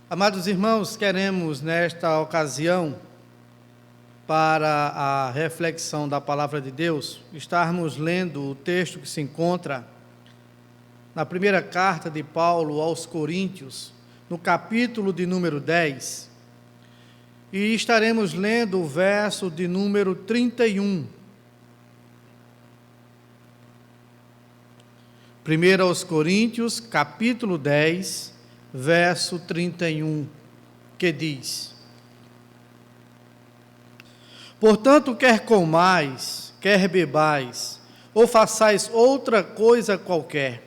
Amados irmãos, queremos nesta ocasião, para a reflexão da palavra de Deus, estarmos lendo o texto que se encontra na primeira carta de Paulo aos Coríntios, no capítulo de número 10, e estaremos lendo o verso de número 31. 1 aos Coríntios, capítulo 10, verso 31, que diz: Portanto, quer comais, quer bebais, ou façais outra coisa qualquer,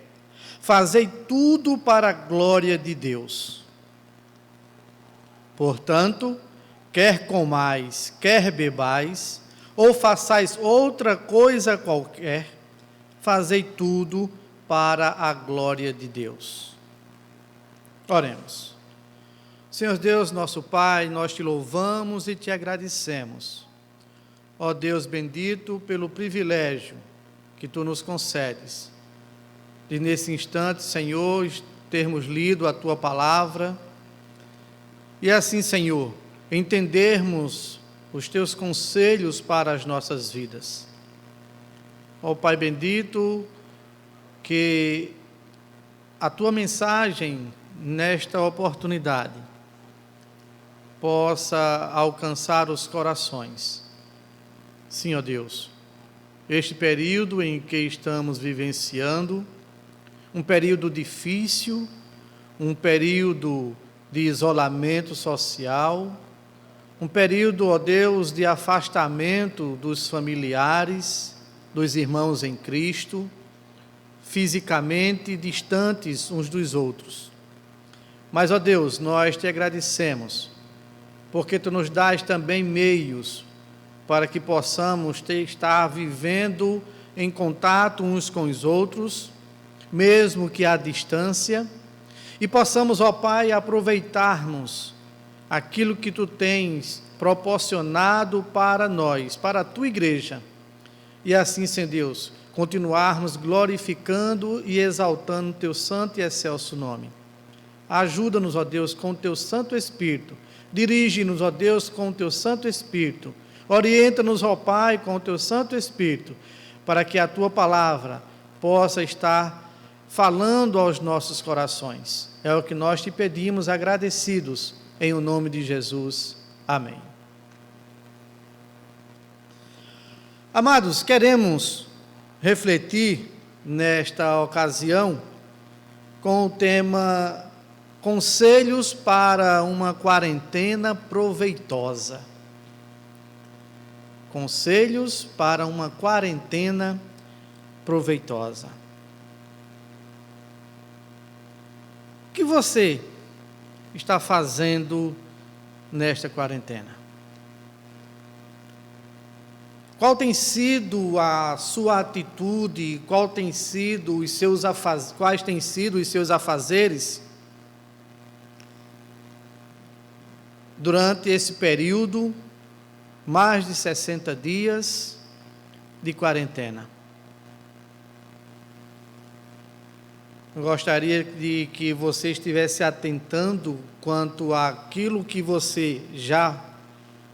fazei tudo para a glória de Deus. Portanto, quer comais, quer bebais, ou façais outra coisa qualquer, fazei tudo para a glória de Deus. Oremos. Senhor Deus, nosso Pai, nós te louvamos e te agradecemos. Ó Deus bendito, pelo privilégio que tu nos concedes, de nesse instante, Senhor, termos lido a tua palavra, e assim, Senhor, entendermos os teus conselhos para as nossas vidas. Ó Pai bendito, que a tua mensagem nesta oportunidade possa alcançar os corações. Sim, ó Deus, este período em que estamos vivenciando, um período difícil, um período de isolamento social, um período, ó Deus, de afastamento dos familiares, dos irmãos em Cristo, fisicamente distantes uns dos outros. Mas, ó Deus, nós te agradecemos, porque tu nos dás também meios para que possamos estar vivendo em contato uns com os outros, mesmo que à distância, e possamos, ó Pai, aproveitarmos aquilo que tu tens proporcionado para nós, para a tua igreja, e assim, Senhor Deus, continuarmos glorificando e exaltando teu santo e excelso nome. Ajuda-nos, ó Deus, com o teu Santo Espírito. Dirige-nos, ó Deus, com o teu Santo Espírito. Orienta-nos, ó Pai, com o teu Santo Espírito, para que a tua palavra possa estar falando aos nossos corações. É o que nós te pedimos, agradecidos, em o nome de Jesus. Amém. Amados, queremos refletir nesta ocasião com o tema Conselhos para uma quarentena proveitosa. Conselhos para uma quarentena proveitosa. O que você está fazendo nesta quarentena? Qual tem sido a sua atitude? Quais têm sido os seus afazeres durante esse período, mais de 60 dias de quarentena? Eu gostaria de que você estivesse atentando quanto àquilo que você já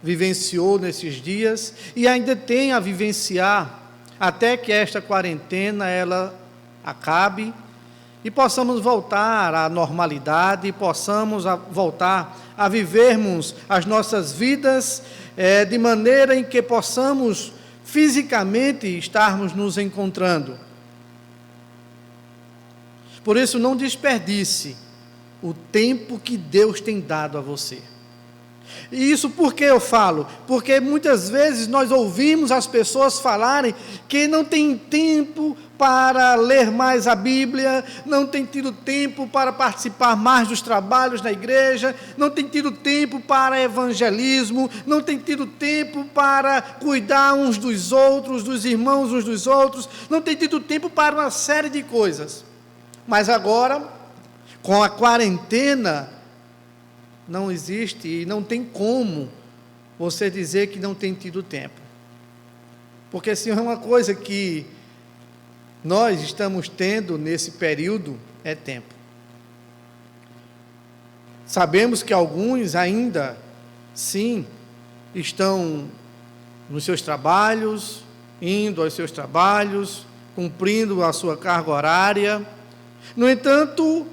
vivenciou nesses dias e ainda tem a vivenciar até que esta quarentena ela acabe e possamos voltar à normalidade, possamos voltar a vivermos as nossas vidas de maneira em que possamos fisicamente estarmos nos encontrando. Por isso, não desperdice o tempo que Deus tem dado a você. E isso por que eu falo? Porque muitas vezes nós ouvimos as pessoas falarem que não tem tempo para ler mais a Bíblia, não tem tido tempo para participar mais dos trabalhos na igreja, não tem tido tempo para evangelismo, não tem tido tempo para cuidar uns dos outros, dos irmãos uns dos outros, não tem tido tempo para uma série de coisas. Mas agora, com a quarentena, não existe e não tem como você dizer que não tem tido tempo. Porque se é uma coisa que nós estamos tendo nesse período, é tempo. Sabemos que alguns ainda, sim, estão nos seus trabalhos, indo aos seus trabalhos, cumprindo a sua carga horária. No entanto,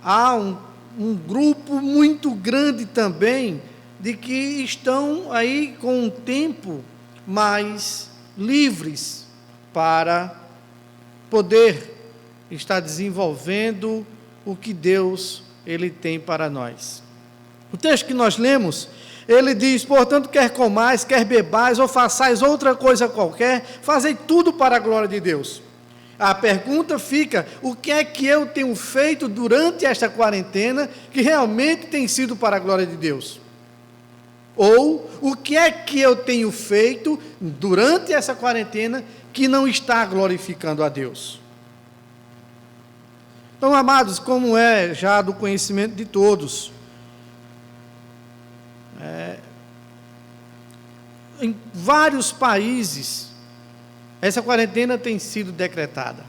há um grupo muito grande também de que estão aí com um tempo mais livres para poder estar desenvolvendo o que Deus Ele tem para nós. O texto que nós lemos, ele diz: portanto, quer comais, quer bebais, ou façais outra coisa qualquer, fazei tudo para a glória de Deus. A pergunta fica: o que é que eu tenho feito durante esta quarentena que realmente tem sido para a glória de Deus? Ou o que é que eu tenho feito durante essa quarentena que não está glorificando a Deus? Então, amados, como é já do conhecimento de todos, em vários países, essa quarentena tem sido decretada.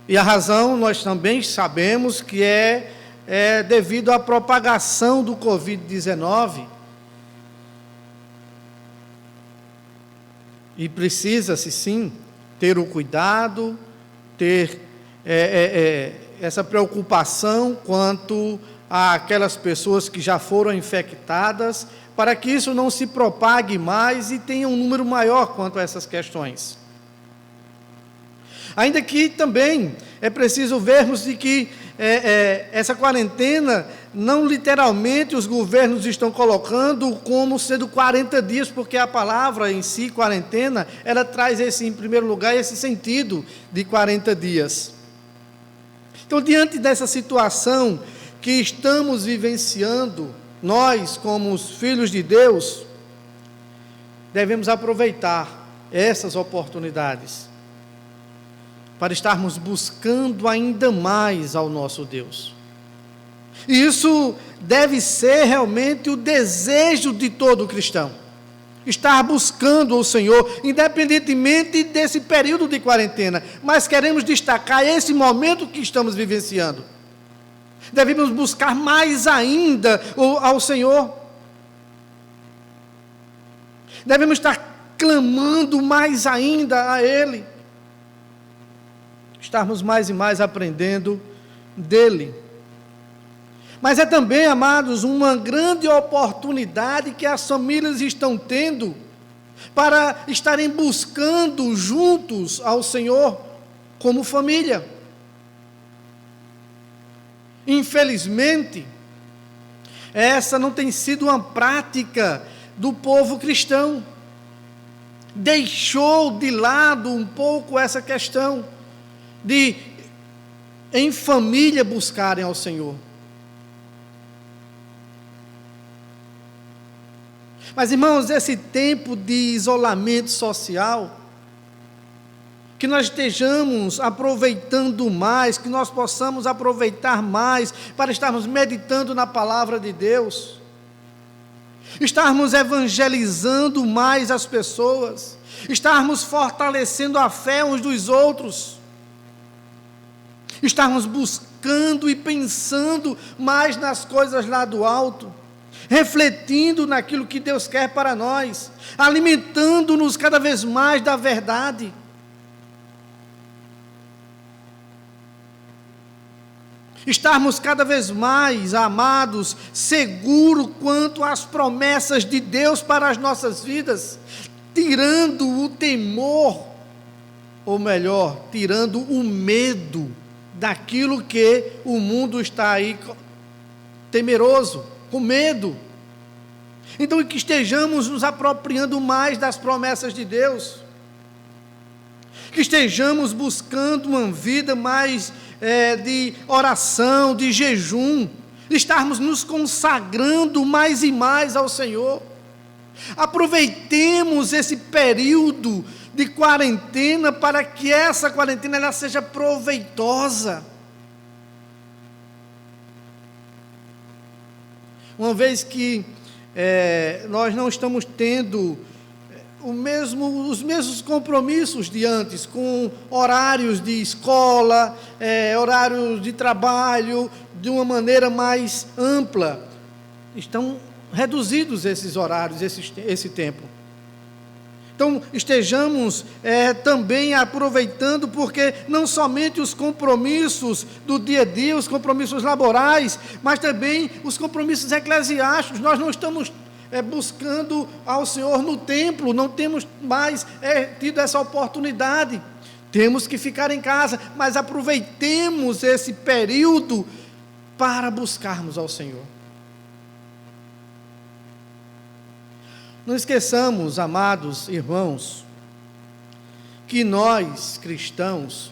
E a razão nós também sabemos que é devido à propagação do Covid-19. E precisa-se sim ter o cuidado, ter essa preocupação quanto àquelas pessoas que já foram infectadas, para que isso não se propague mais e tenha um número maior quanto a essas questões. Ainda que também é preciso vermos de que essa quarentena, não literalmente os governos estão colocando como sendo 40 dias, porque a palavra em si, quarentena, ela traz em primeiro lugar, esse sentido de 40 dias. Então, diante dessa situação que estamos vivenciando, nós, como os filhos de Deus, devemos aproveitar essas oportunidades para estarmos buscando ainda mais ao nosso Deus. E isso deve ser realmente o desejo de todo cristão, estar buscando o Senhor, independentemente desse período de quarentena, mas queremos destacar esse momento que estamos vivenciando. Devemos buscar mais ainda ao Senhor. Devemos estar clamando mais ainda a Ele. Estarmos mais e mais aprendendo dEle. Mas é também, amados, uma grande oportunidade que as famílias estão tendo para estarem buscando juntos ao Senhor como família. Infelizmente, essa não tem sido uma prática do povo cristão. Deixou de lado um pouco essa questão de, em família, buscarem ao Senhor. Mas, irmãos, esse tempo de isolamento social, que nós estejamos aproveitando mais, que nós possamos aproveitar mais para estarmos meditando na palavra de Deus, estarmos evangelizando mais as pessoas, estarmos fortalecendo a fé uns dos outros, estarmos buscando e pensando mais nas coisas lá do alto, refletindo naquilo que Deus quer para nós, alimentando-nos cada vez mais da verdade. Estarmos cada vez mais, amados, seguros quanto às promessas de Deus para as nossas vidas, tirando o temor, ou melhor, tirando o medo daquilo que o mundo está aí temeroso, com medo. Então, que estejamos nos apropriando mais das promessas de Deus, que estejamos buscando uma vida mais de oração, de jejum, estarmos nos consagrando mais e mais ao Senhor. Aproveitemos esse período de quarentena para que essa quarentena ela seja proveitosa. uma vez que nós não estamos tendo os mesmos compromissos de antes, com horários de escola, horários de trabalho, de uma maneira mais ampla. Estão reduzidos esses horários, esse tempo. Então, estejamos também aproveitando, porque não somente os compromissos do dia a dia, os compromissos laborais, mas também os compromissos eclesiásticos. Nós não estamos buscando ao Senhor no templo, não temos mais tido essa oportunidade. Temos que ficar em casa, mas aproveitemos esse período para buscarmos ao Senhor. Não esqueçamos, amados irmãos, que nós, cristãos,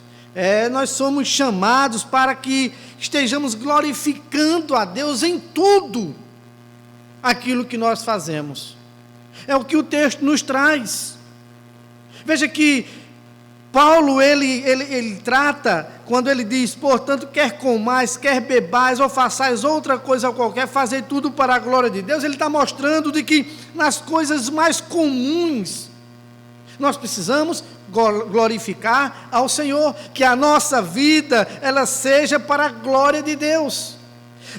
nós somos chamados para que estejamos glorificando a Deus em tudo aquilo que nós fazemos. É o que o texto nos traz. Veja que Paulo, ele trata, quando ele diz, portanto, quer comais, quer bebais, ou façais outra coisa qualquer, fazer tudo para a glória de Deus. Ele está mostrando de que nas coisas mais comuns, nós precisamos glorificar ao Senhor, que a nossa vida, ela seja para a glória de Deus.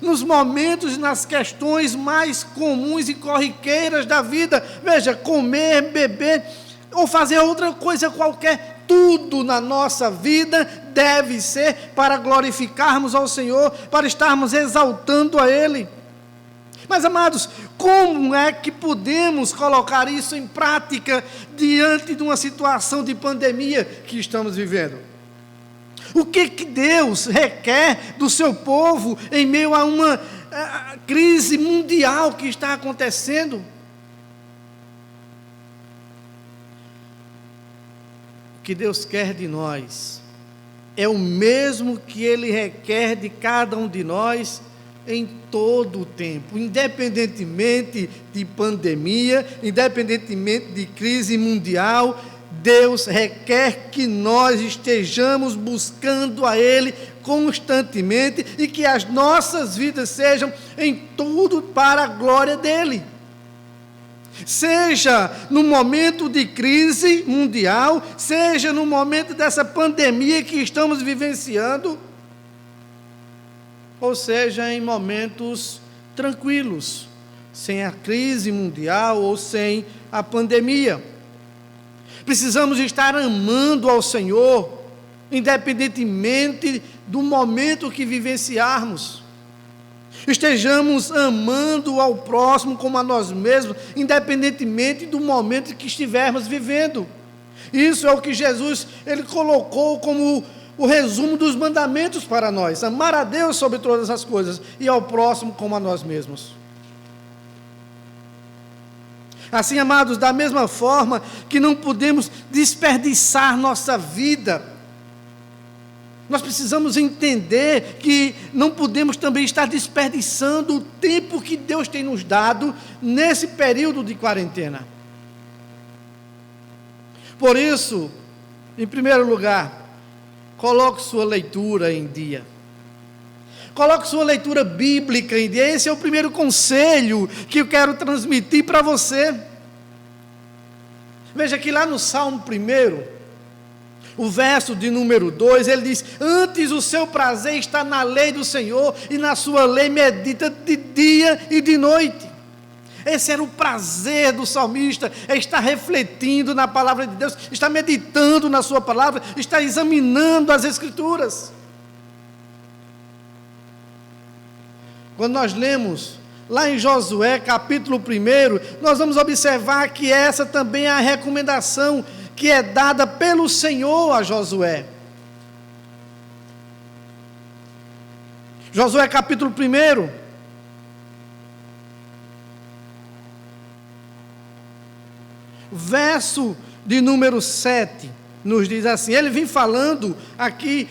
Nos momentos, nas questões mais comuns e corriqueiras da vida, veja, comer, beber, ou fazer outra coisa qualquer, tudo na nossa vida deve ser para glorificarmos ao Senhor, para estarmos exaltando a Ele. Mas, amados, como é que podemos colocar isso em prática diante de uma situação de pandemia que estamos vivendo? O que Deus requer do seu povo em meio a uma crise mundial que está acontecendo? O que Deus quer de nós é o mesmo que Ele requer de cada um de nós em todo o tempo, independentemente de pandemia, independentemente de crise mundial. Deus requer que nós estejamos buscando a Ele constantemente e que as nossas vidas sejam em tudo para a glória dEle. Seja no momento de crise mundial, seja no momento dessa pandemia que estamos vivenciando, ou seja, em momentos tranquilos, sem a crise mundial ou sem a pandemia. Precisamos estar amando ao Senhor, independentemente do momento que vivenciarmos. Estejamos amando ao próximo como a nós mesmos, independentemente do momento que estivermos vivendo. Isso é o que Jesus ele colocou como o resumo dos mandamentos para nós: amar a Deus sobre todas as coisas e ao próximo como a nós mesmos. Assim, amados, da mesma forma que não podemos desperdiçar nossa vida, nós precisamos entender que não podemos também estar desperdiçando o tempo que Deus tem nos dado nesse período de quarentena. Por isso, em primeiro lugar, coloque sua leitura em dia. Coloque sua leitura bíblica em dia. Esse é o primeiro conselho que eu quero transmitir para você. Veja que lá no Salmo 1, o verso de número 2, ele diz: antes o seu prazer está na lei do Senhor, e na sua lei medita de dia e de noite. Esse era o prazer do salmista, é estar refletindo na palavra de Deus, está meditando na sua palavra, está examinando as Escrituras. Quando nós lemos lá em Josué, capítulo 1, nós vamos observar que essa também é a recomendação que é dada pelo Senhor a Josué. Josué, capítulo 1, verso de número 7, nos diz assim. Ele vem falando aqui,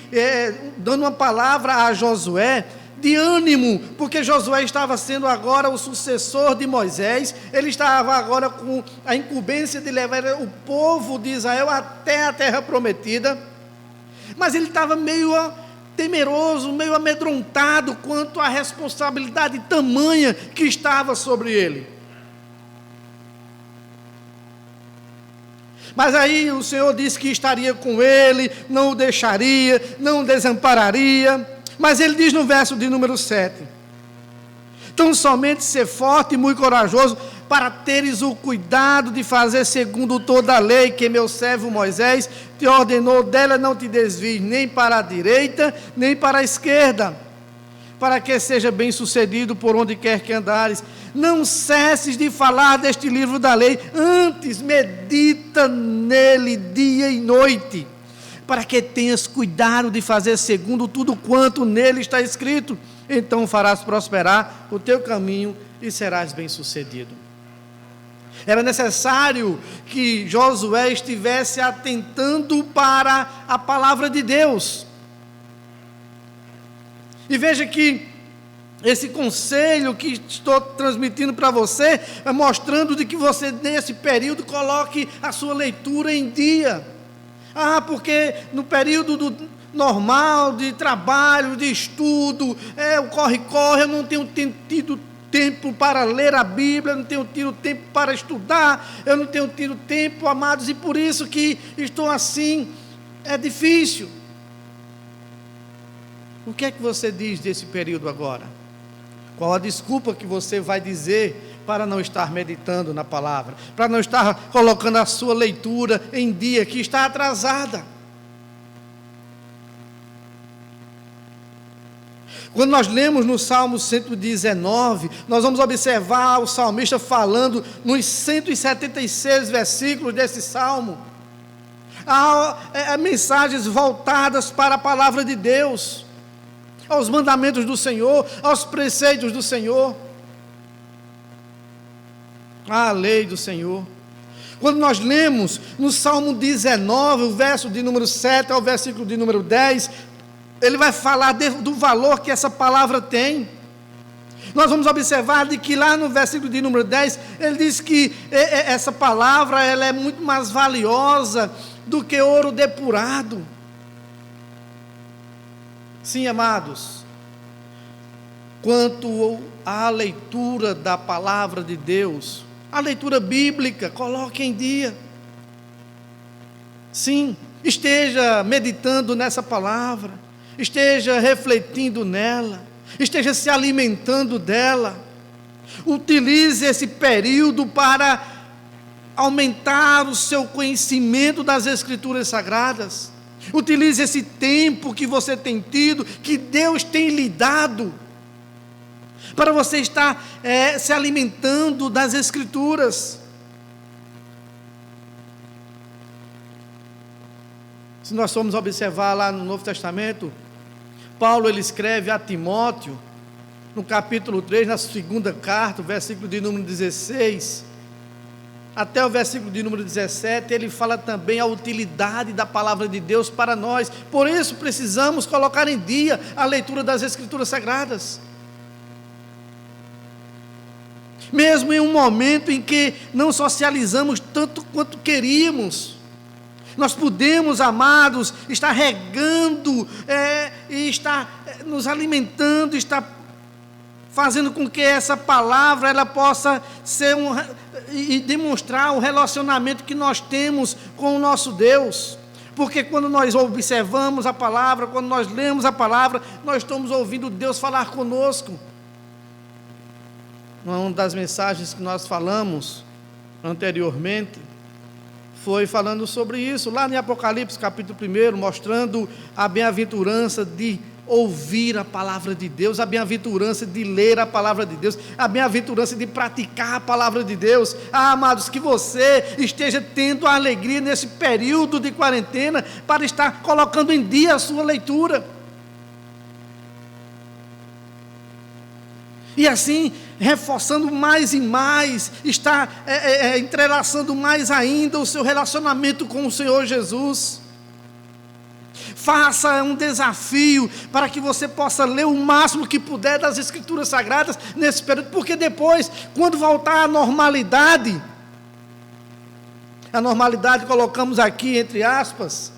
dando uma palavra a Josué, de ânimo, porque Josué estava sendo agora o sucessor de Moisés, ele estava agora com a incumbência de levar o povo de Israel até a terra prometida, mas ele estava meio temeroso, meio amedrontado quanto à responsabilidade tamanha que estava sobre ele. Mas aí o Senhor disse que estaria com ele, não o deixaria, não o desampararia. Mas ele diz no verso de número 7: tão somente ser forte e muito corajoso, para teres o cuidado de fazer segundo toda a lei que meu servo Moisés te ordenou, dela não te desvies nem para a direita, nem para a esquerda, para que seja bem sucedido por onde quer que andares. Não cesses de falar deste livro da lei, antes medita nele dia e noite, para que tenhas cuidado de fazer segundo tudo quanto nele está escrito. Então farás prosperar o teu caminho e serás bem sucedido. Era necessário que Josué estivesse atentando para a palavra de Deus. E veja que esse conselho que estou transmitindo para você é mostrando de que você, nesse período, coloque a sua leitura em dia. Porque no período normal de trabalho, de estudo, o corre-corre, eu não tenho tido tempo para ler a Bíblia, eu não tenho tido tempo para estudar, eu não tenho tido tempo, amados, e por isso que estou assim, é difícil. O que é que você diz desse período agora? Qual a desculpa que você vai dizer para não estar meditando na palavra, para não estar colocando a sua leitura em dia, que está atrasada? Quando nós lemos no Salmo 119, nós vamos observar o salmista falando nos 176 versículos desse salmo. Há mensagens voltadas para a palavra de Deus, aos mandamentos do Senhor, aos preceitos do Senhor, à lei do Senhor. Quando nós lemos no Salmo 19, o verso de número 7 ao versículo de número 10, ele vai falar do valor que essa palavra tem. Nós vamos observar de que lá no versículo de número 10, ele diz que essa palavra ela é muito mais valiosa do que ouro depurado. Sim, amados, quanto à leitura da palavra de Deus, a leitura bíblica, coloque em dia. Sim, esteja meditando nessa palavra, esteja refletindo nela, esteja se alimentando dela. Utilize esse período para aumentar o seu conhecimento das Escrituras Sagradas. Utilize esse tempo que você tem tido, que Deus tem lhe dado, para você estar se alimentando das Escrituras. Se nós formos observar lá no Novo Testamento, Paulo ele escreve a Timóteo, no capítulo 3, na segunda carta, o versículo de número 16, até o versículo de número 17, ele fala também a utilidade da palavra de Deus para nós. Por isso precisamos colocar em dia a leitura das Escrituras Sagradas. Mesmo em um momento em que não socializamos tanto quanto queríamos, nós podemos, amados, estar regando e estar nos alimentando, estar fazendo com que essa palavra ela possa ser e demonstrar o relacionamento que nós temos com o nosso Deus. Porque quando nós observamos a palavra, quando nós lemos a palavra, nós estamos ouvindo Deus falar conosco. Uma das mensagens que nós falamos anteriormente foi falando sobre isso, lá em Apocalipse capítulo 1, mostrando a bem-aventurança de ouvir a palavra de Deus, a bem-aventurança de ler a palavra de Deus, a bem-aventurança de praticar a palavra de Deus. Amados, que você esteja tendo a alegria nesse período de quarentena para estar colocando em dia a sua leitura. E assim, reforçando mais e mais, está entrelaçando mais ainda o seu relacionamento com o Senhor Jesus. Faça um desafio para que você possa ler o máximo que puder das Escrituras Sagradas nesse período, porque depois, quando voltar à normalidade, colocamos aqui entre aspas,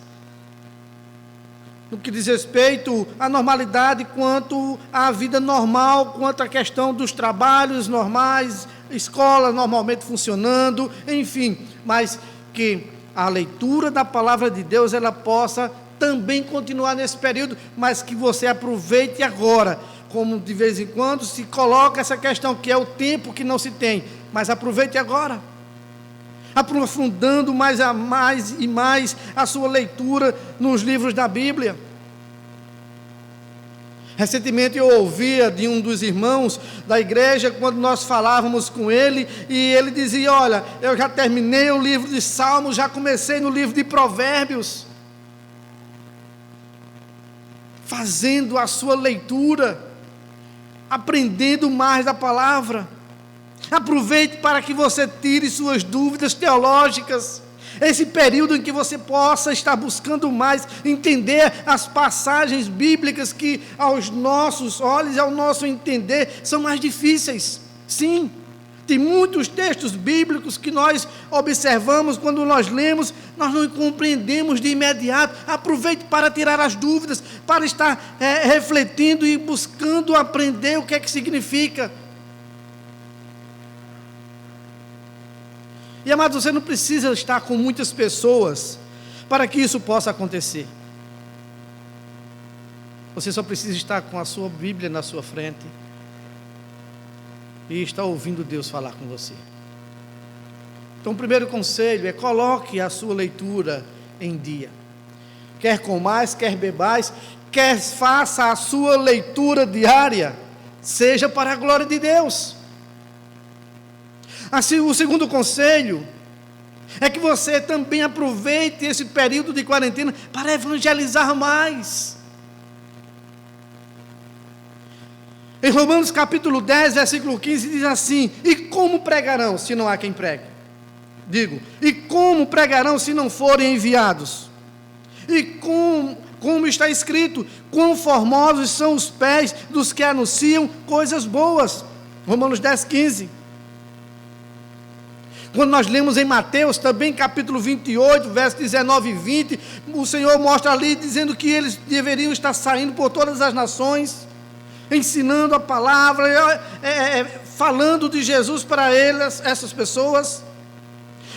no que diz respeito à normalidade, quanto à vida normal, quanto à questão dos trabalhos normais, escola normalmente funcionando, enfim, mas que a leitura da palavra de Deus, ela possa também continuar nesse período, mas que você aproveite agora, como de vez em quando se coloca essa questão, que é o tempo que não se tem, mas aproveite agora, aprofundando mais e mais a sua leitura nos livros da Bíblia. Recentemente eu ouvia de um dos irmãos da igreja, quando nós falávamos com ele, e ele dizia: olha, eu já terminei o livro de Salmos, já comecei no livro de Provérbios, fazendo a sua leitura, aprendendo mais da palavra. Aproveite para que você tire suas dúvidas teológicas, esse período em que você possa estar buscando mais entender as passagens bíblicas que aos nossos olhos e ao nosso entender são mais difíceis. Sim, tem muitos textos bíblicos que nós observamos, quando nós lemos, nós não compreendemos de imediato. Aproveite para tirar as dúvidas, para estar refletindo e buscando aprender o que é que significa. E, amados, você não precisa estar com muitas pessoas para que isso possa acontecer. Você só precisa estar com a sua Bíblia na sua frente e estar ouvindo Deus falar com você. Então, o primeiro conselho é: coloque a sua leitura em dia. Quer comais, quer bebais, quer faça a sua leitura diária, seja para a glória de Deus. Assim, o segundo conselho é que você também aproveite esse período de quarentena para evangelizar mais. Em Romanos capítulo 10, versículo 15, diz assim: e como pregarão, se não há quem pregue? E como pregarão, se não forem enviados? E como está escrito: quão formosos são os pés dos que anunciam coisas boas. Romanos 10, 15. Quando nós lemos em Mateus, também capítulo 28, versos 19 e 20, o Senhor mostra ali, dizendo que eles deveriam estar saindo por todas as nações, ensinando a palavra, falando de Jesus para eles, essas pessoas.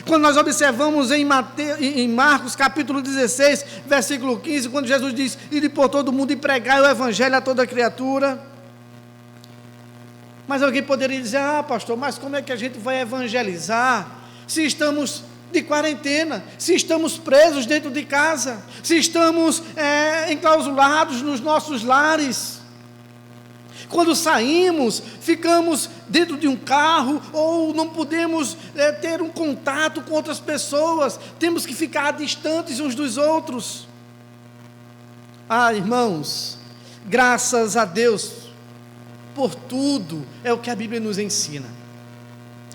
Quando nós observamos em Marcos capítulo 16, versículo 15, quando Jesus diz: ide por todo mundo e pregai o evangelho a toda criatura. Mas alguém poderia dizer: ah, pastor, mas como é que a gente vai evangelizar se estamos de quarentena, se estamos presos dentro de casa, se estamos enclausurados nos nossos lares? Quando saímos, ficamos dentro de um carro, ou não podemos ter um contato com outras pessoas, temos que ficar distantes uns dos outros. Ah, irmãos, graças a Deus por tudo, é o que a Bíblia nos ensina.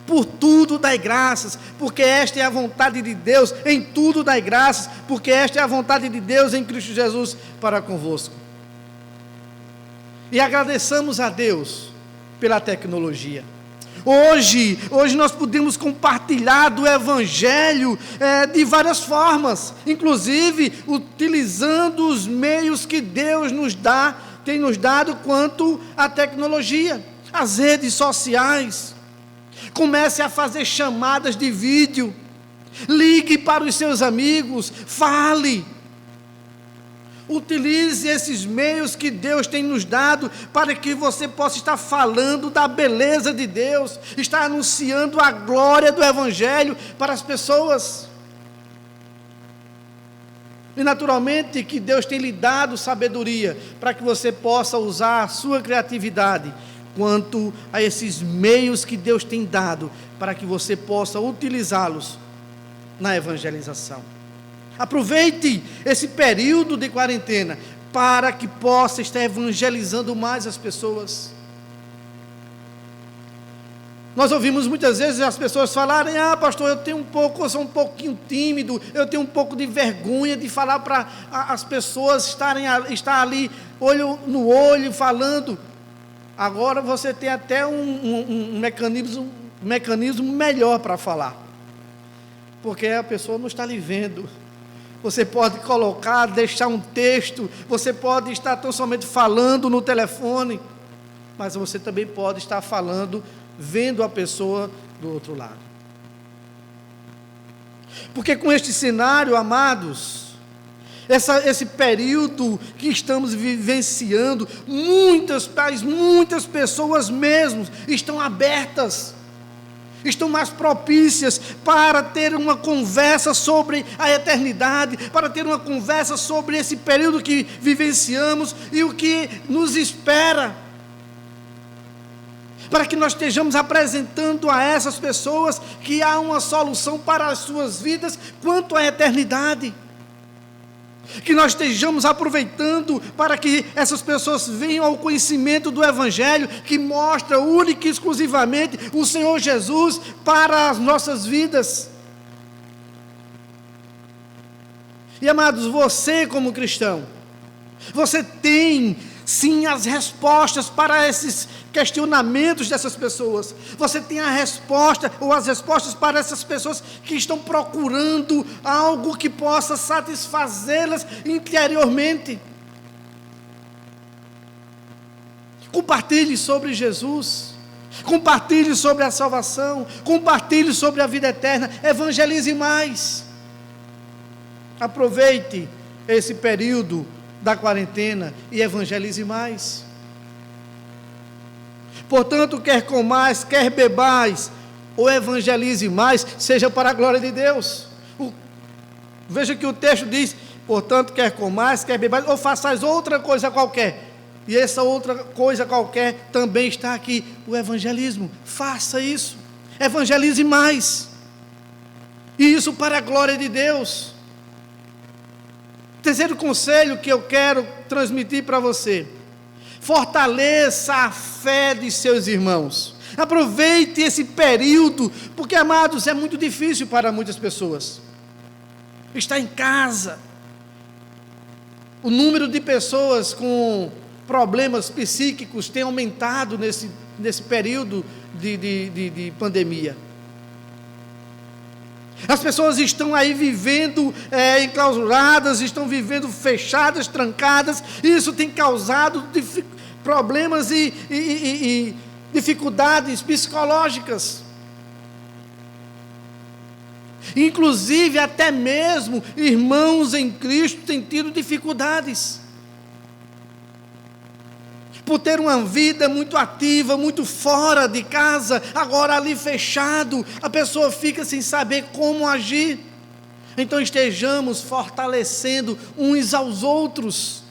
Por tudo dai graças, porque esta é a vontade de Deus. Em tudo dai graças, porque esta é a vontade de Deus em Cristo Jesus para convosco. E agradeçamos a Deus pela tecnologia. Hoje nós podemos compartilhar do Evangelho de várias formas, inclusive utilizando os meios que Deus tem nos dado quanto à tecnologia, as redes sociais. Comece a fazer chamadas de vídeo, ligue para os seus amigos, fale. Utilize esses meios que Deus tem nos dado para que você possa estar falando da beleza de Deus, estar anunciando a glória do Evangelho para as pessoas. E naturalmente que Deus tem lhe dado sabedoria para que você possa usar a sua criatividade quanto a esses meios que Deus tem dado para que você possa utilizá-los na evangelização. Aproveite esse período de quarentena para que possa estar evangelizando mais as pessoas. Nós ouvimos muitas vezes as pessoas falarem: ah, pastor, eu sou um pouquinho tímido, eu tenho um pouco de vergonha de falar para as pessoas estar ali olho no olho falando. Agora você tem até um mecanismo melhor para falar, porque a pessoa não está lhe vendo, Você pode colocar, deixar um texto, você pode estar tão somente falando no telefone, mas você também pode estar falando, vendo a pessoa do outro lado. Porque com este cenário, amados, esse período que estamos vivenciando, muitas pessoas mesmo estão abertas, estão mais propícias para ter uma conversa sobre a eternidade, para ter uma conversa sobre esse período que vivenciamos e o que nos espera, para que nós estejamos apresentando a essas pessoas que há uma solução para as suas vidas quanto à eternidade. Que nós estejamos aproveitando para que essas pessoas venham ao conhecimento do Evangelho, que mostra única e exclusivamente o Senhor Jesus para as nossas vidas. E amados, você como cristão, você tem sim as respostas para esses questionamentos dessas pessoas. Você tem a resposta ou as respostas para essas pessoas que estão procurando algo que possa satisfazê-las interiormente. Compartilhe sobre Jesus, compartilhe sobre a salvação, compartilhe sobre a vida eterna, evangelize mais. Aproveite esse período da quarentena e evangelize mais. Portanto, quer comais, quer bebais, ou evangelize mais, seja para a glória de Deus. Veja que o texto diz, portanto, quer comais, quer bebais, ou façais outra coisa qualquer. E essa outra coisa qualquer também está aqui, o evangelismo. Faça isso, evangelize mais. E isso para a glória de Deus. Terceiro conselho que eu quero transmitir para você: fortaleça a fé de seus irmãos. Aproveite esse período, porque, amados, é muito difícil para muitas pessoas. Está em casa. O número de pessoas com problemas psíquicos tem aumentado nesse período de pandemia. As pessoas estão aí vivendo enclausuradas, estão vivendo fechadas, trancadas, e isso tem causado problemas e dificuldades psicológicas. Inclusive, até mesmo irmãos em Cristo têm tido dificuldades. Por ter uma vida muito ativa, muito fora de casa, agora ali fechado, a pessoa fica sem saber como agir. Então estejamos fortalecendo uns aos outros.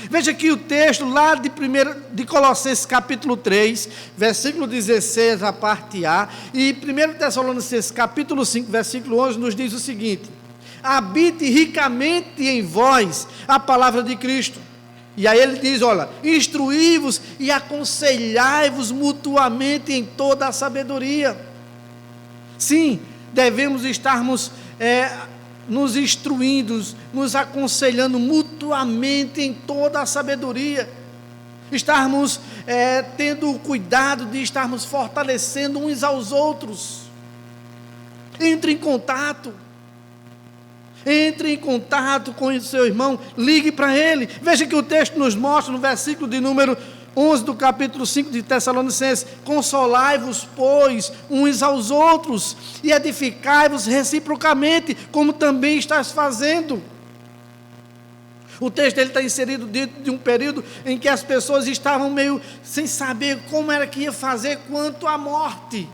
Veja aqui o texto lá de Colossenses capítulo 3, versículo 16, a parte A, e 1 Tessalonicenses capítulo 5, versículo 11, nos diz o seguinte: habite ricamente em vós a palavra de Cristo. E aí ele diz, olha, instruí-vos e aconselhai-vos mutuamente em toda a sabedoria. Sim, devemos estarmos nos instruindo, nos aconselhando mutuamente em toda a sabedoria. Estarmos tendo o cuidado de estarmos fortalecendo uns aos outros. Entre em contato. Entre em contato com o seu irmão, ligue para ele. Veja que o texto nos mostra no versículo de número 11 do capítulo 5 de Tessalonicenses: consolai-vos, pois, uns aos outros, e edificai-vos reciprocamente, como também estás fazendo. O texto ele está inserido dentro de um período em que as pessoas estavam meio sem saber como era que ia fazer quanto à morte.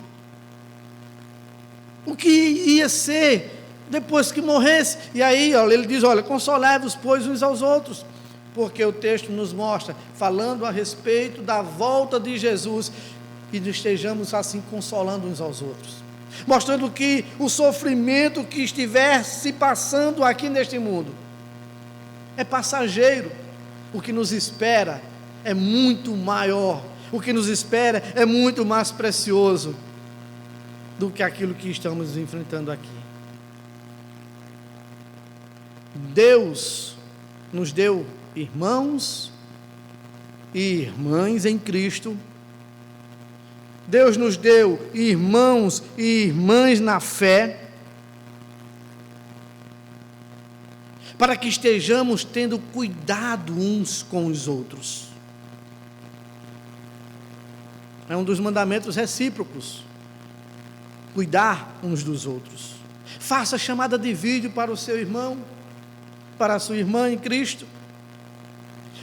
O que ia ser depois que morresse. E aí, olha, ele diz, olha, consolai-vos, pois, uns aos outros, porque o texto nos mostra, falando a respeito da volta de Jesus, e estejamos assim consolando uns aos outros, mostrando que o sofrimento que estiver se passando aqui neste mundo é passageiro. O que nos espera é muito maior, o que nos espera é muito mais precioso do que aquilo que estamos enfrentando aqui. Deus nos deu irmãos e irmãs em Cristo. Deus nos deu irmãos e irmãs na fé. para que estejamos tendo cuidado uns com os outros. É um dos mandamentos recíprocos, cuidar uns dos outros. Faça chamada de vídeo para o seu irmão, para a sua irmã em Cristo,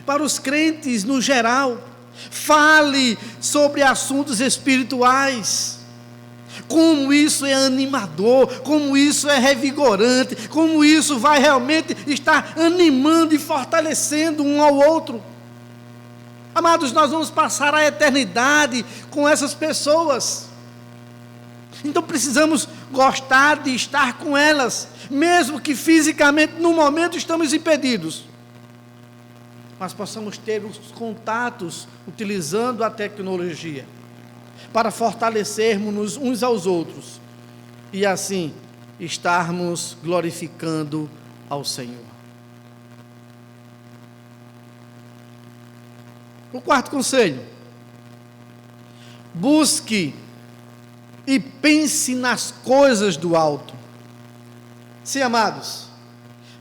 para os crentes no geral. Fale sobre assuntos espirituais, como isso é animador, como isso é revigorante, como isso vai realmente estar animando e fortalecendo um ao outro. Amados, nós vamos passar a eternidade com essas pessoas, então precisamos gostar de estar com elas, mesmo que fisicamente no momento estamos impedidos, mas possamos ter os contatos utilizando a tecnologia, para fortalecermos uns aos outros, e assim estarmos glorificando ao Senhor. O quarto conselho: busque e pense nas coisas do alto. Sim, amados,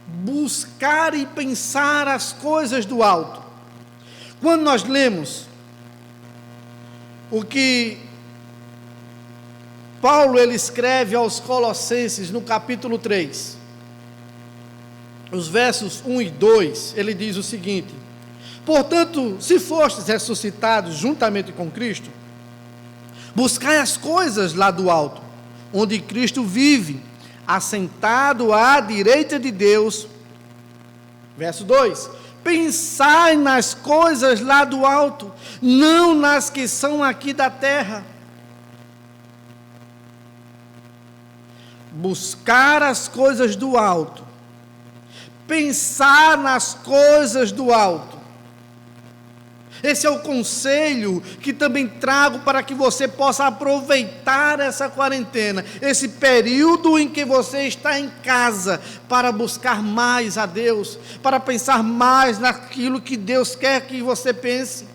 buscar e pensar as coisas do alto. Quando nós lemos o que Paulo ele escreve aos Colossenses no capítulo 3, os versos 1 e 2, ele diz o seguinte: portanto, se fostes ressuscitados juntamente com Cristo, buscai as coisas lá do alto, onde Cristo vive, assentado à direita de Deus. Verso 2: pensai nas coisas lá do alto, não nas que são aqui da terra. Buscar as coisas do alto, pensar nas coisas do alto. Esse é o conselho que também trago para que você possa aproveitar essa quarentena, esse período em que você está em casa, para buscar mais a Deus, para pensar mais naquilo que Deus quer que você pense.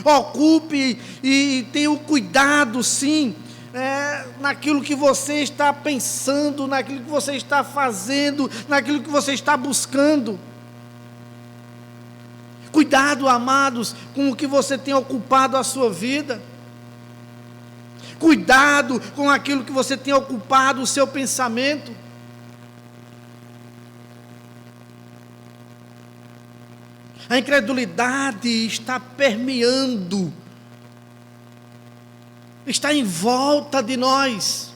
Ocupe e tenha o cuidado, sim, naquilo que você está pensando, naquilo que você está fazendo, naquilo que você está buscando. Cuidado, amados, com o que você tem ocupado a sua vida. Cuidado com aquilo que você tem ocupado o seu pensamento. A incredulidade está permeando, está em volta de nós.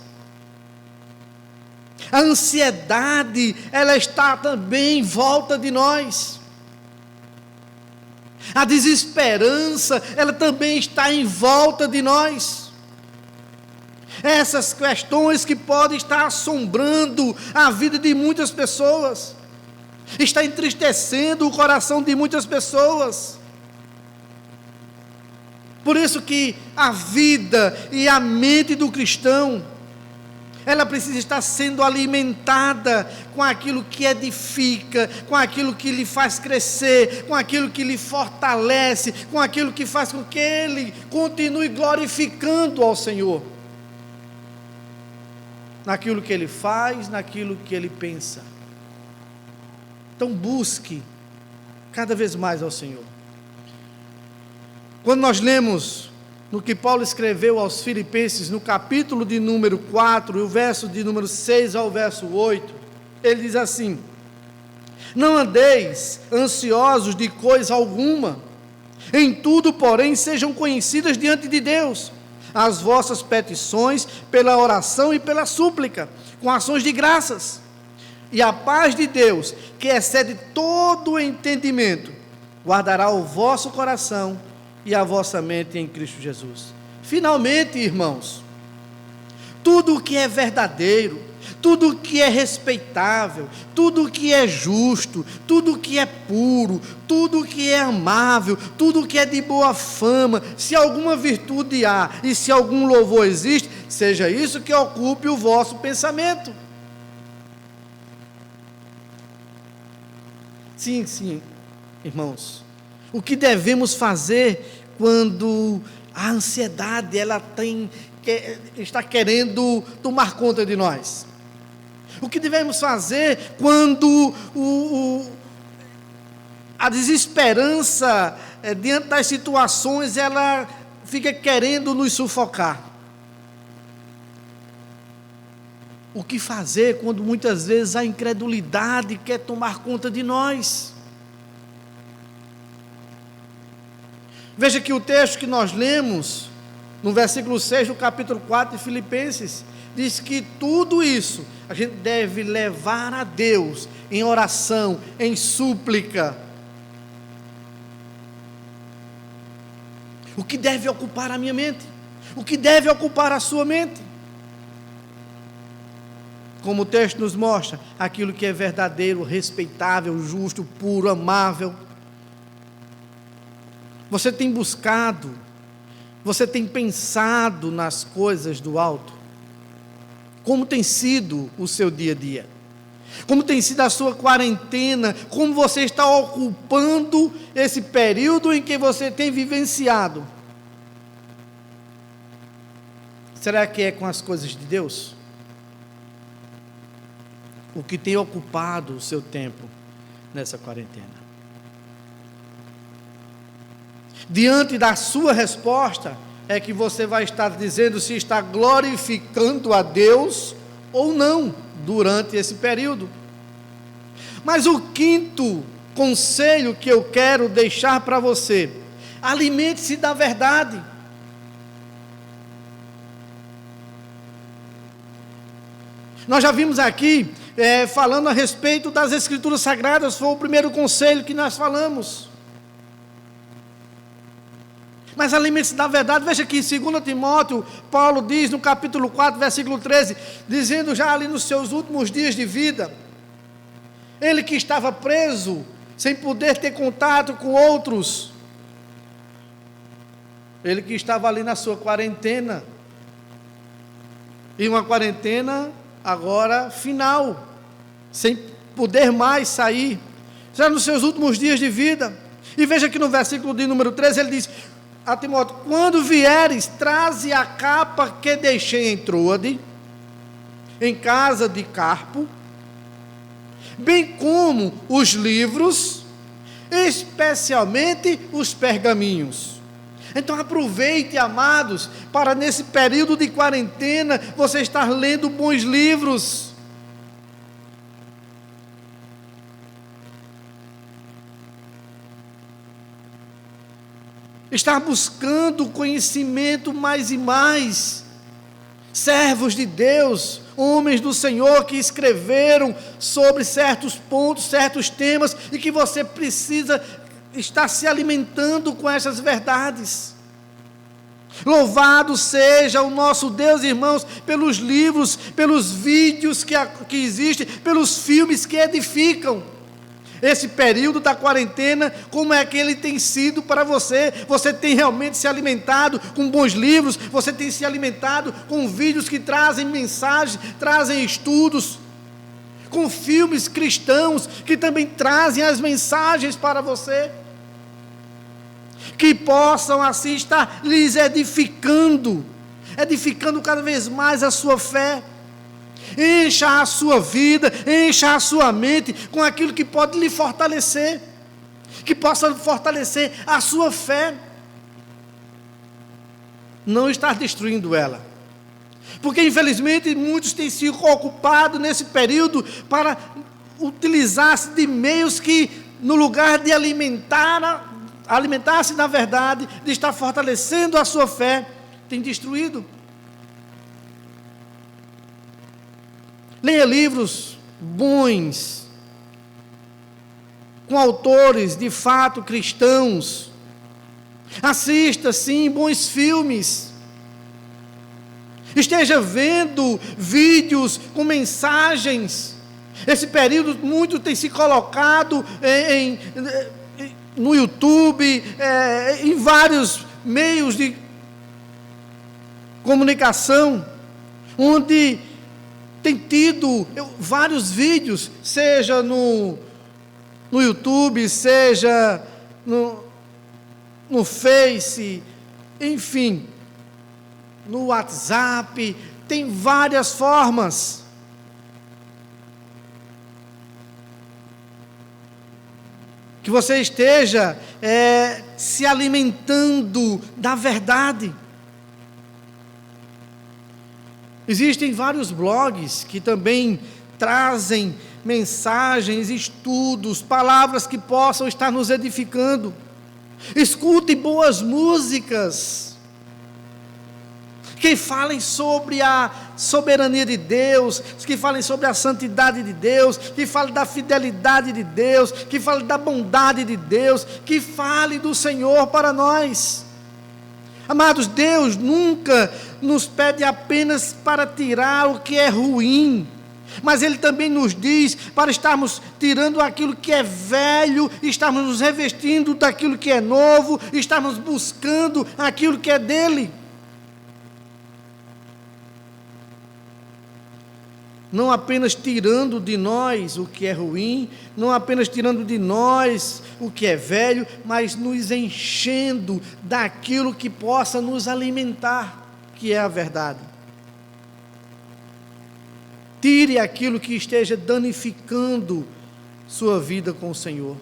A ansiedade, ela está também em volta de nós. A desesperança, ela também está em volta de nós. Essas questões que podem estar assombrando a vida de muitas pessoas, está entristecendo o coração de muitas pessoas. Por isso que a vida e a mente do cristão, ela precisa estar sendo alimentada com aquilo que edifica, com aquilo que lhe faz crescer, com aquilo que lhe fortalece, com aquilo que faz com que ele continue glorificando ao Senhor. Naquilo que ele faz, naquilo que ele pensa. Então busque cada vez mais ao Senhor. Quando nós lemos no que Paulo escreveu aos Filipenses, no capítulo de número 4, e o verso de número 6 ao verso 8, ele diz assim: não andeis ansiosos de coisa alguma, em tudo, porém, sejam conhecidas diante de Deus as vossas petições, pela oração e pela súplica, com ações de graças, e a paz de Deus, que excede todo o entendimento, guardará o vosso coração e a vossa mente em Cristo Jesus. Finalmente, irmãos, tudo o que é verdadeiro, tudo o que é respeitável, tudo o que é justo, tudo o que é puro, tudo o que é amável, tudo o que é de boa fama, se alguma virtude há e se algum louvor existe, seja isso que ocupe o vosso pensamento. Sim, irmãos, o que devemos fazer quando a ansiedade está querendo tomar conta de nós? O que devemos fazer quando a desesperança diante das situações, ela fica querendo nos sufocar? O que fazer quando muitas vezes a incredulidade quer tomar conta de nós? Veja que o texto que nós lemos, no versículo 6 do capítulo 4 de Filipenses, diz que tudo isso a gente deve levar a Deus em oração, em súplica. O que deve ocupar a minha mente? O que deve ocupar a sua mente? Como o texto nos mostra, aquilo que é verdadeiro, respeitável, justo, puro, amável. Você tem buscado, você tem pensado nas coisas do alto? Como tem sido o seu dia a dia? Como tem sido a sua quarentena? Como você está ocupando esse período em que você tem vivenciado? Será que é com as coisas de Deus? O que tem ocupado o seu tempo nessa quarentena? Diante da sua resposta, é que você vai estar dizendo se está glorificando a Deus ou não durante esse período. Mas o quinto conselho que eu quero deixar para você: alimente-se da verdade. Nós já vimos aqui, falando a respeito das Escrituras Sagradas, foi o primeiro conselho que nós falamos. Mas alimente-se da verdade. Veja que em 2 Timóteo, Paulo diz no capítulo 4, versículo 13, dizendo já ali nos seus últimos dias de vida, ele que estava preso, sem poder ter contato com outros, ele que estava ali na sua quarentena, e uma quarentena agora final, sem poder mais sair, já nos seus últimos dias de vida. E veja que no versículo de número 13 ele diz a Timóteo: quando vieres, traze a capa que deixei em Troade, em casa de Carpo, bem como os livros, especialmente os pergaminhos. Então aproveite, amados, para nesse período de quarentena, você estar lendo bons livros. Estar buscando conhecimento mais e mais. Servos de Deus, homens do Senhor que escreveram sobre certos pontos, certos temas, e que você precisa estar se alimentando com essas verdades. Louvado seja o nosso Deus, irmãos, pelos livros, pelos vídeos que existem, pelos filmes que edificam. Esse período da quarentena, como é que ele tem sido para você? Você tem realmente se alimentado com bons livros? Você tem se alimentado com vídeos que trazem mensagens, trazem estudos? Com filmes cristãos que também trazem as mensagens para você? Que possam assim estar lhes edificando cada vez mais a sua fé. Encha a sua vida, encha a sua mente com aquilo que pode lhe fortalecer, que possa fortalecer a sua fé, não estar destruindo ela, porque infelizmente muitos têm se ocupado nesse período para utilizar-se de meios que, no lugar de alimentar-se na verdade, de estar fortalecendo a sua fé, tem destruído. Leia livros bons, com autores de fato cristãos. Assista, sim, bons filmes. Esteja vendo vídeos com mensagens. Esse período muito tem se colocado no YouTube, em vários meios de comunicação, onde tem tido vários vídeos, seja no YouTube, seja no Face, enfim, no WhatsApp, tem várias formas. que você esteja se alimentando da verdade. Existem vários blogs que também trazem mensagens, estudos, palavras que possam estar nos edificando. Escute boas músicas que falem sobre a soberania de Deus, que falem sobre a santidade de Deus, que falem da fidelidade de Deus, que falem da bondade de Deus, que falem do Senhor para nós. Amados, Deus nunca nos pede apenas para tirar o que é ruim, mas Ele também nos diz para estarmos tirando aquilo que é velho, estarmos nos revestindo daquilo que é novo, estarmos buscando aquilo que é dEle. Não apenas tirando de nós o que é ruim, não apenas tirando de nós o que é velho, mas nos enchendo daquilo que possa nos alimentar, que é a verdade. Tire aquilo que esteja danificando sua vida com o Senhor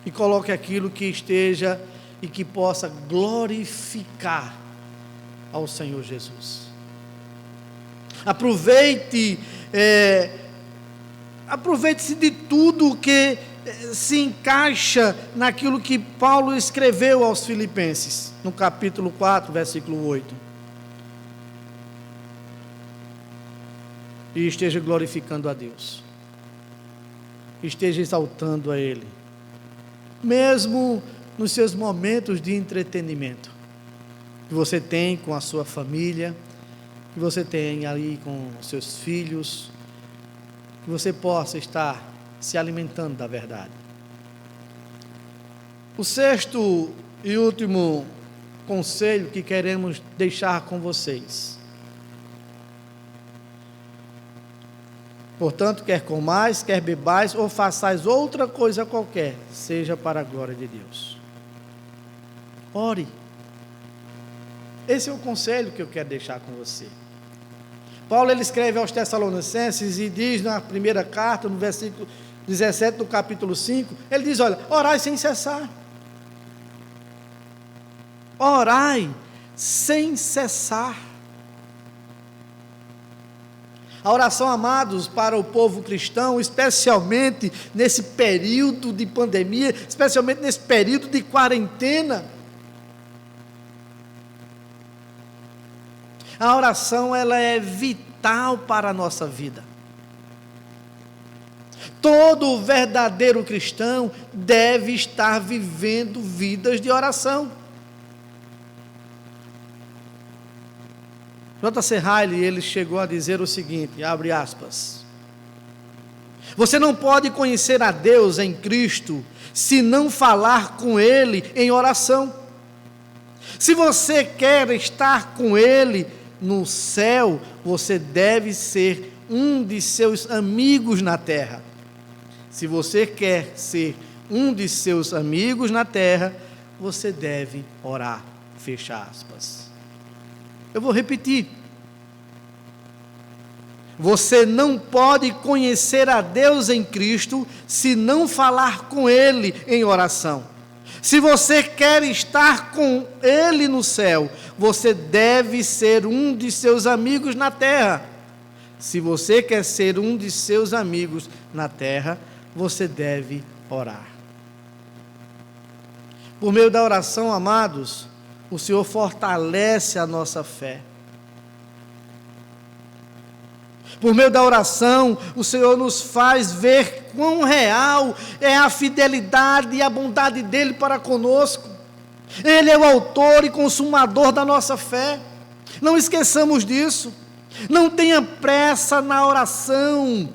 e coloque aquilo que esteja e que possa glorificar ao Senhor Jesus. Aproveite-se de tudo que se encaixa naquilo que Paulo escreveu aos Filipenses, no capítulo 4, versículo 8. E esteja glorificando a Deus, esteja exaltando a Ele, mesmo nos seus momentos de entretenimento, que você tem com a sua família, que você tem ali com seus filhos, que você possa estar se alimentando da verdade. O sexto e último conselho que queremos deixar com vocês. Portanto, quer comais, quer bebais, ou façais outra coisa qualquer, seja para a glória de Deus. Ore. Esse é o conselho que eu quero deixar com você. Paulo, ele escreve aos Tessalonicenses e diz na primeira carta, no versículo 17 do capítulo 5, ele diz, olha, orai sem cessar. Orai sem cessar. A oração, amados, para o povo cristão, especialmente nesse período de pandemia, especialmente nesse período de quarentena, a oração, ela é vital para a nossa vida. Todo verdadeiro cristão deve estar vivendo vidas de oração. J.C. Ryle, ele chegou a dizer o seguinte, abre aspas, você não pode conhecer a Deus em Cristo se não falar com Ele em oração. Se você quer estar com Ele no céu, você deve ser um de seus amigos na terra. Se você quer ser um de seus amigos na terra, você deve orar. Fecha aspas. Eu vou repetir. Você não pode conhecer a Deus em Cristo se não falar com Ele em oração. Se você quer estar com Ele no céu, você deve ser um de seus amigos na terra. Se você quer ser um de seus amigos na terra, você deve orar. Por meio da oração, amados, o Senhor fortalece a nossa fé. Por meio da oração, o Senhor nos faz ver quão real é a fidelidade e a bondade dEle para conosco. Ele é o autor e consumador da nossa fé. Não esqueçamos disso. Não tenha pressa na oração.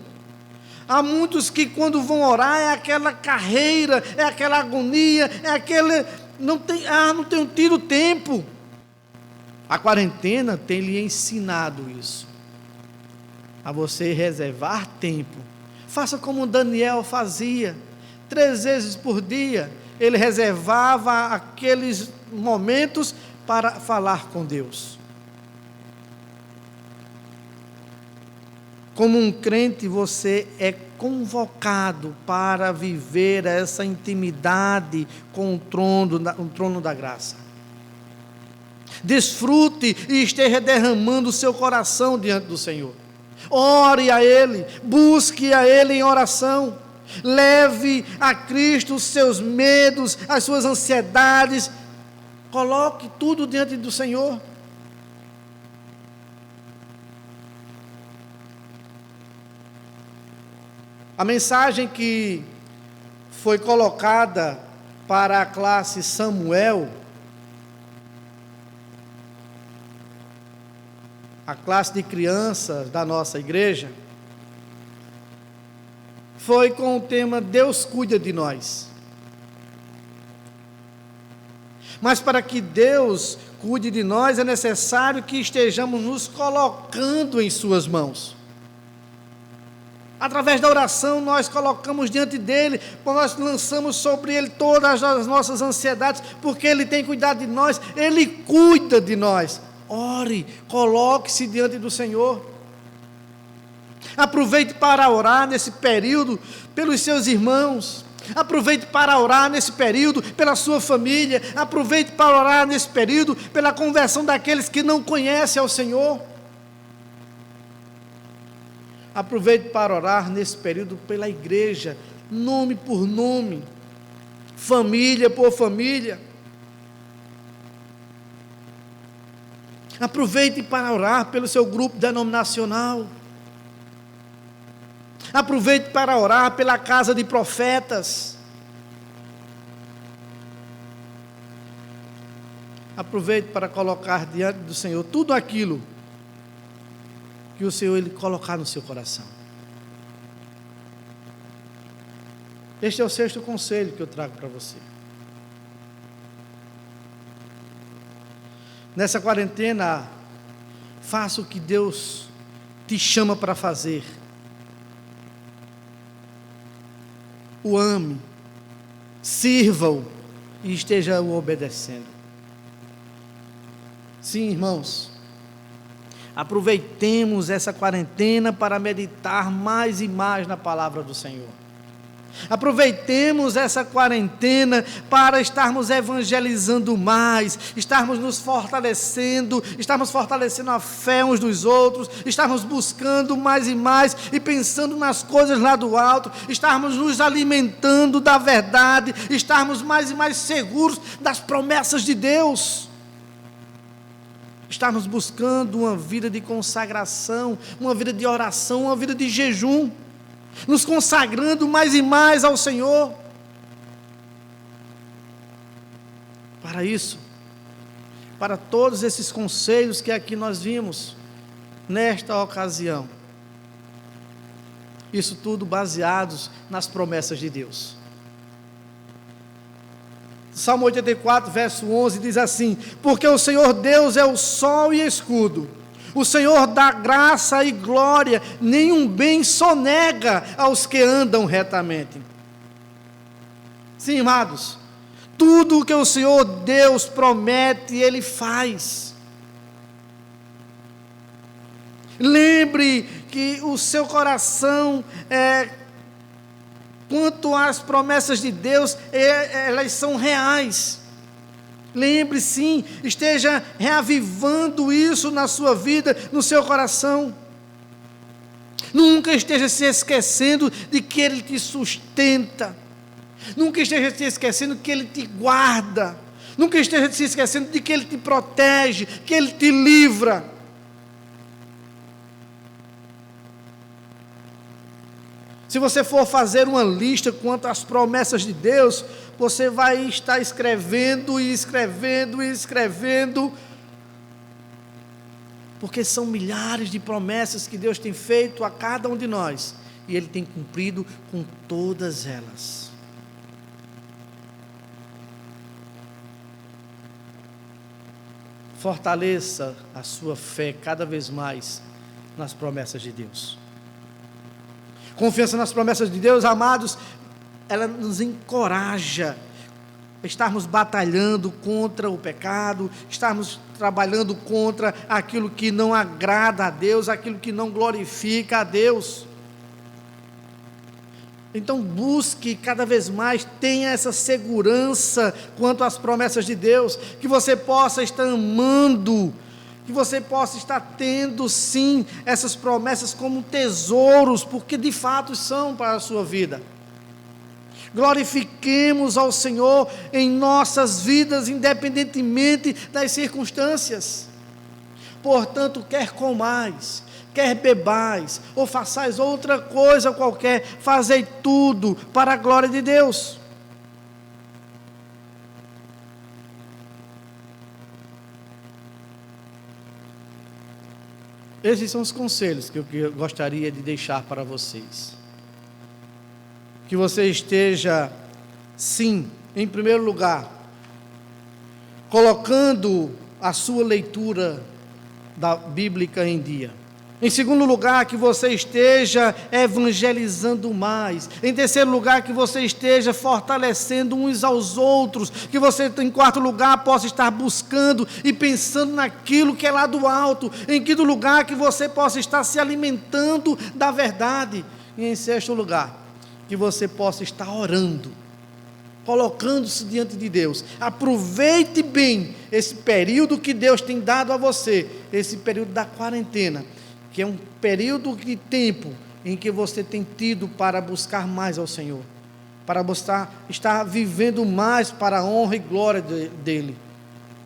Há muitos que quando vão orar é aquela carreira, é aquela agonia, é aquele... não tenho tido tempo. A quarentena tem lhe ensinado isso. A você reservar tempo. Faça como Daniel fazia. 3 vezes por dia, ele reservava aqueles momentos para falar com Deus. Como um crente, você é convocado para viver essa intimidade com o trono da graça. Desfrute e esteja derramando o seu coração diante do Senhor. Ore a Ele, busque a Ele em oração. Leve a Cristo os seus medos, as suas ansiedades. Coloque tudo diante do Senhor. A mensagem que foi colocada para a classe Samuel, a classe de crianças da nossa igreja, foi com o tema Deus cuida de nós. Mas para que Deus cuide de nós, é necessário que estejamos nos colocando em suas mãos. Através da oração, nós colocamos diante dele, nós lançamos sobre ele todas as nossas ansiedades, porque ele tem cuidado de nós, ele cuida de nós. Ore, coloque-se diante do Senhor. Aproveite para orar nesse período pelos seus irmãos. Aproveite para orar nesse período pela sua família. Aproveite para orar nesse período pela conversão daqueles que não conhecem ao Senhor. Aproveite para orar nesse período pela igreja, nome por nome, família por família. Aproveite para orar pelo seu grupo denominacional. Aproveite para orar pela casa de profetas. Aproveite para colocar diante do Senhor tudo aquilo que o Senhor ele colocar no seu coração. Este é o 6º conselho que eu trago para você. Nessa quarentena, faça o que Deus te chama para fazer. O ame, sirva-o e esteja o obedecendo. Sim, irmãos, aproveitemos essa quarentena para meditar mais e mais na palavra do Senhor. Aproveitemos essa quarentena para estarmos evangelizando mais, estarmos nos fortalecendo, estarmos fortalecendo a fé uns dos outros, estarmos buscando mais e mais e pensando nas coisas lá do alto, estarmos nos alimentando da verdade, estarmos mais e mais seguros das promessas de Deus. Estarmos buscando uma vida de consagração, uma vida de oração, uma vida de jejum, nos consagrando mais e mais ao Senhor. Para isso, para todos esses conselhos que aqui nós vimos, nesta ocasião, isso tudo baseados nas promessas de Deus. Salmo 84, verso 11 diz assim: porque o Senhor Deus é o sol e escudo, o Senhor dá graça e glória, nenhum bem sonega aos que andam retamente. Sim, amados, tudo o que o Senhor Deus promete, Ele faz. Lembre que o seu coração, quanto às promessas de Deus, elas são reais. Lembre, sim, esteja reavivando isso na sua vida, no seu coração. Nunca esteja se esquecendo de que Ele te sustenta. Nunca esteja se esquecendo que Ele te guarda. Nunca esteja se esquecendo de que Ele te protege, que Ele te livra. Se você for fazer uma lista quanto às promessas de Deus, você vai estar escrevendo e escrevendo e escrevendo, porque são milhares de promessas que Deus tem feito a cada um de nós, e Ele tem cumprido com todas elas. Fortaleça a sua fé cada vez mais nas promessas de Deus. Confiança nas promessas de Deus, amados, ela nos encoraja a estarmos batalhando contra o pecado, estarmos trabalhando contra aquilo que não agrada a Deus, aquilo que não glorifica a Deus. Então busque cada vez mais, tenha essa segurança quanto às promessas de Deus, que você possa estar amando, que você possa estar tendo sim essas promessas como tesouros, porque de fato são para a sua vida. Glorifiquemos ao Senhor em nossas vidas, independentemente das circunstâncias. Portanto, quer comais, quer bebais, ou façais outra coisa qualquer, fazei tudo para a glória de Deus. Esses são os conselhos que eu gostaria de deixar para vocês. Que você esteja, sim, em primeiro lugar, colocando a sua leitura da bíblica em dia. Em segundo lugar, que você esteja evangelizando mais. Em terceiro lugar, que você esteja fortalecendo uns aos outros. Que você, em quarto lugar, possa estar buscando e pensando naquilo que é lá do alto. Em quinto lugar, que você possa estar se alimentando da verdade. E em sexto lugar, que você possa estar orando, colocando-se diante de Deus. Aproveite bem esse período que Deus tem dado a você, esse período da quarentena, que é um período de tempo em que você tem tido para buscar mais ao Senhor, para estar vivendo mais para a honra e glória dEle.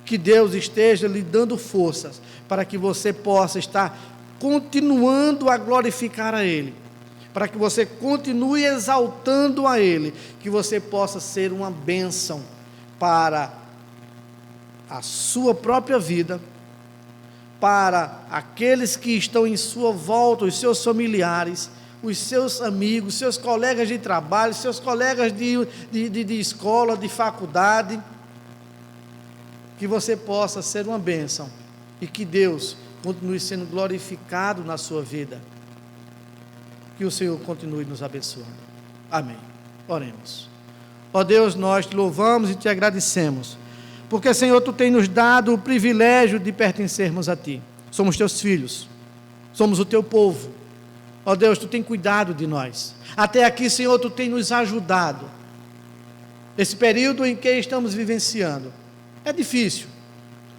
Que Deus esteja lhe dando forças para que você possa estar continuando a glorificar a Ele, para que você continue exaltando a Ele, que você possa ser uma bênção para a sua própria vida, para aqueles que estão em sua volta, os seus familiares, os seus amigos, seus colegas de trabalho, seus colegas de escola, de faculdade, que você possa ser uma bênção e que Deus continue sendo glorificado na sua vida. Que o Senhor continue nos abençoando. Amém. Oremos. Ó Deus, nós te louvamos e te agradecemos, porque, Senhor, Tu tem nos dado o privilégio de pertencermos a Ti. Somos Teus filhos, somos o Teu povo. Ó Deus, Tu tem cuidado de nós. Até aqui, Senhor, Tu tem nos ajudado. Esse período em que estamos vivenciando é difícil,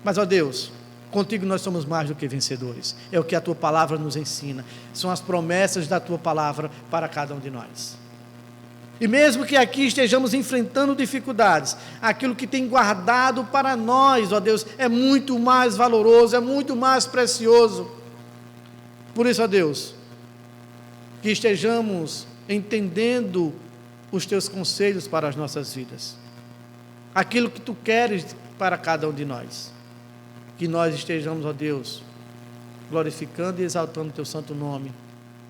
mas, ó Deus, contigo nós somos mais do que vencedores. É o que a Tua palavra nos ensina. São as promessas da Tua palavra para cada um de nós. E mesmo que aqui estejamos enfrentando dificuldades, aquilo que tem guardado para nós, ó Deus, é muito mais valoroso, é muito mais precioso. Por isso, ó Deus, que estejamos entendendo os Teus conselhos para as nossas vidas, aquilo que Tu queres para cada um de nós, que nós estejamos, ó Deus, glorificando e exaltando o Teu santo nome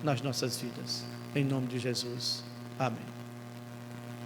nas nossas vidas, em nome de Jesus. Amém.